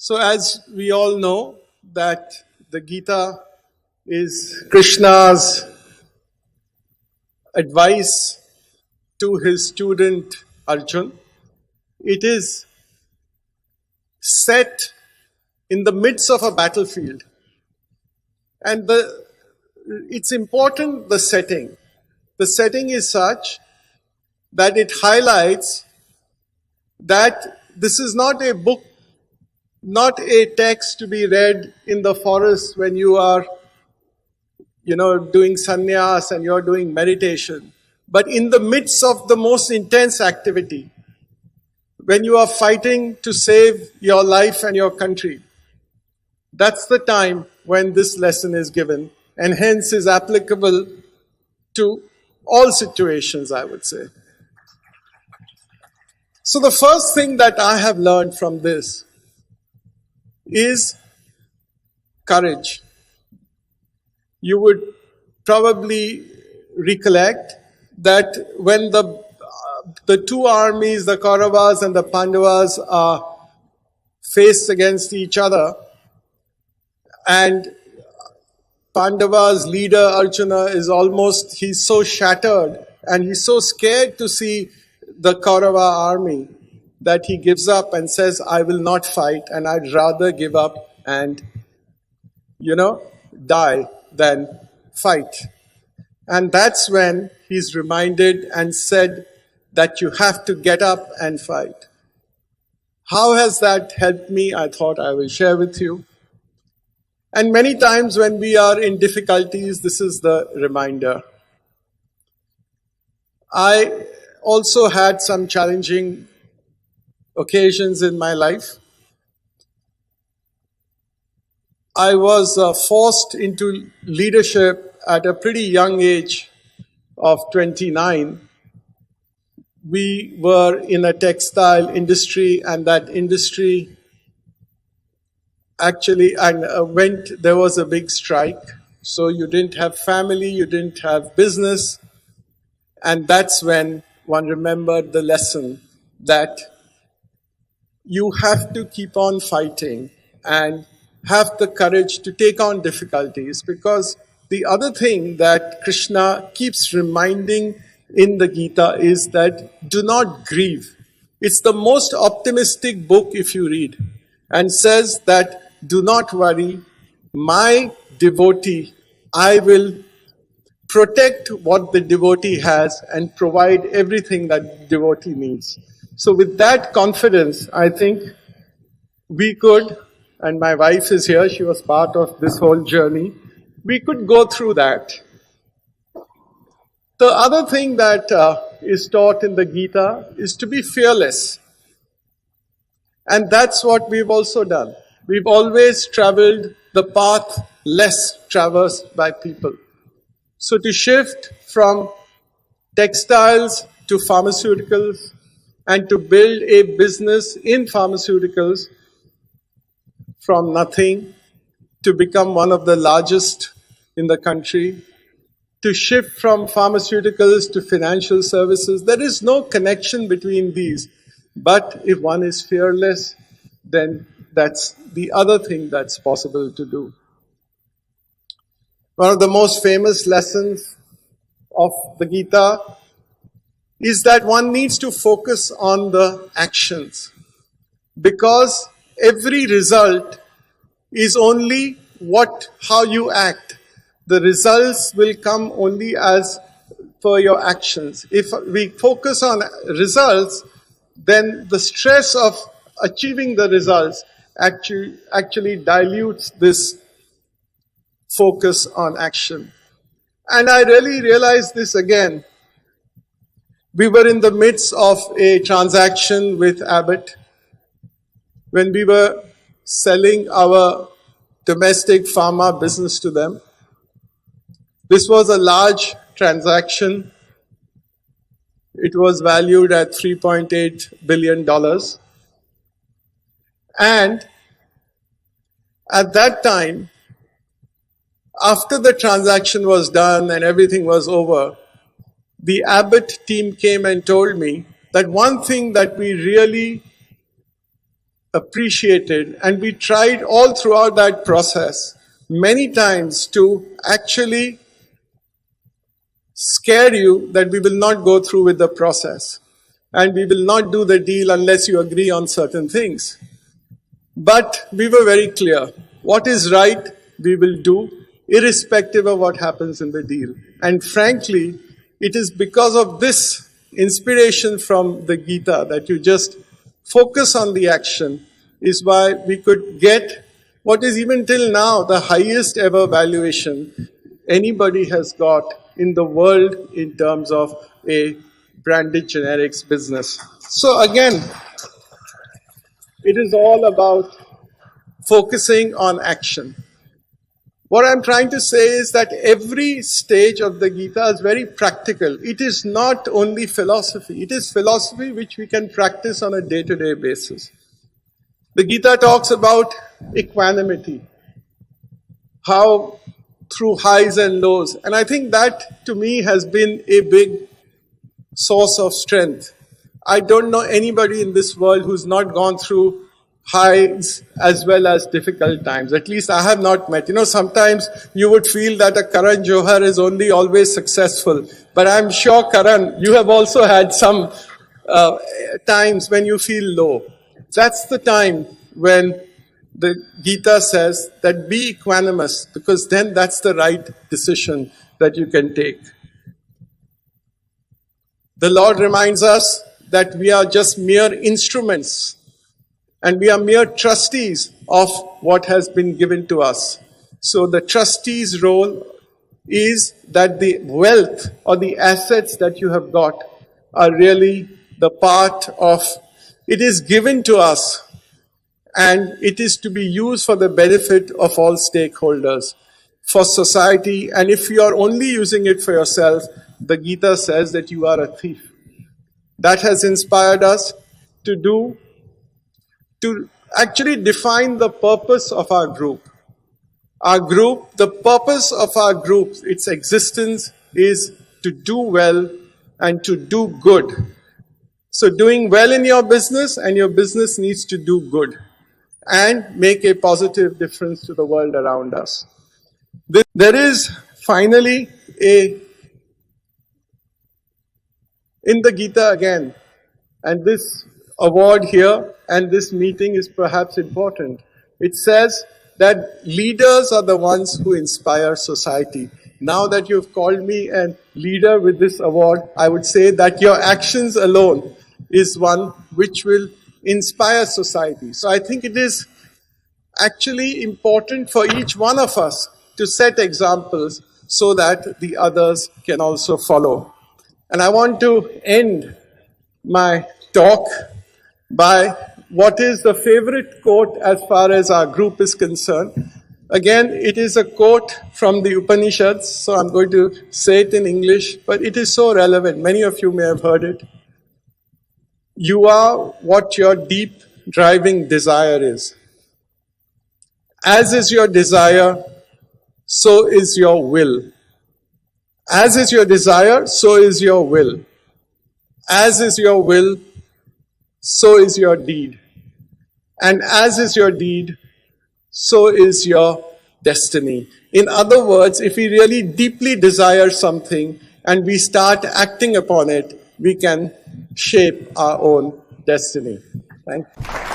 So as we all know that the Gita is Krishna's advice to his student Arjun. It is set in the midst of a battlefield. And it's important, the setting. The setting is such that it highlights that this is not a book, not a text to be read in the forest when you are, doing sannyas and you're doing meditation. But in the midst of the most intense activity, when you are fighting to save your life and your country, that's the time when this lesson is given, and hence is applicable to all situations, I would say. So the first thing that I have learned from this is courage. You would probably recollect that when the two armies, the Kauravas and the Pandavas, are faced against each other, and Pandava's leader Arjuna he's so shattered and he's so scared to see the Kaurava army that he gives up and says, I will not fight, and I'd rather give up and, die than fight. And that's when he's reminded and said that you have to get up and fight. How has that helped me? I thought I will share with you. And many times when we are in difficulties, this is the reminder. I also had some challenging occasions in my life. I was forced into leadership at a pretty young age of 29. We were in a textile industry, and that industry there was a big strike. So you didn't have family, you didn't have business. And that's when one remembered the lesson that you have to keep on fighting and have the courage to take on difficulties. Because the other thing that Krishna keeps reminding in the Gita is that do not grieve. It's the most optimistic book if you read, and says that do not worry, my devotee, I will protect what the devotee has and provide everything that the devotee needs. So with that confidence, I think we could, and my wife is here, she was part of this whole journey, we could go through that. The other thing that is taught in the Gita is to be fearless. And that's what we've also done. We've always traveled the path less traversed by people. So to shift from textiles to pharmaceuticals and to build a business in pharmaceuticals from nothing to become one of the largest in the country, to shift from pharmaceuticals to financial services, there is no connection between these. But if one is fearless, then that's the other thing that's possible to do. One of the most famous lessons of the Gita is that one needs to focus on the actions, because every result is only how you act. The results will come only as per your actions. If we focus on results, then the stress of achieving the results actually dilutes this focus on action. And I really realized this again. We were in the midst of a transaction with Abbott when we were selling our domestic pharma business to them. This was a large transaction. It was valued at $3.8 billion. And at that time, after the transaction was done and everything was over, the Abbott team came and told me that one thing that we really appreciated, and we tried all throughout that process many times to actually scare you that we will not go through with the process and we will not do the deal unless you agree on certain things. But we were very clear. What is right, we will do, irrespective of what happens in the deal. And frankly, it is because of this inspiration from the Gita that you just focus on the action is why we could get what is even till now the highest ever valuation anybody has got in the world in terms of a branded generics business. So again, it is all about focusing on action. What I'm trying to say is that every stage of the Gita is very practical. It is not only philosophy. It is philosophy which we can practice on a day-to-day basis. The Gita talks about equanimity, how through highs and lows. And I think that, to me, has been a big source of strength. I don't know anybody in this world who's not gone through highs as well as difficult times. At least I have not met. Sometimes you would feel that a Karan Johar is only always successful. But I'm sure, Karan, you have also had some times when you feel low. That's the time when the Gita says that be equanimous, because then that's the right decision that you can take. The Lord reminds us that we are just mere instruments and we are mere trustees of what has been given to us. So the trustee's role is that the wealth or the assets that you have got are really the part of, it is given to us and it is to be used for the benefit of all stakeholders, for society. And if you are only using it for yourself, the Gita says that you are a thief. That has inspired us to actually define the purpose of our group. The purpose of our group, its existence is to do well and to do good. So doing well in your business, and your business needs to do good and make a positive difference to the world around us. There is finally in the Gita again, and this award here and this meeting is perhaps important. It says that leaders are the ones who inspire society. Now that you've called me a leader with this award, I would say that your actions alone is one which will inspire society. So I think it is actually important for each one of us to set examples so that the others can also follow. And I want to end my talk by what is the favorite quote as far as our group is concerned. Again, it is a quote from the Upanishads, so I'm going to say it in English, but it is so relevant. Many of you may have heard it. You are what your deep driving desire is. As is your desire, so is your will. As is your desire, so is your will. As is your will, so is your deed. And as is your deed, so is your destiny. In other words, if we really deeply desire something and we start acting upon it, we can shape our own destiny. Thank you.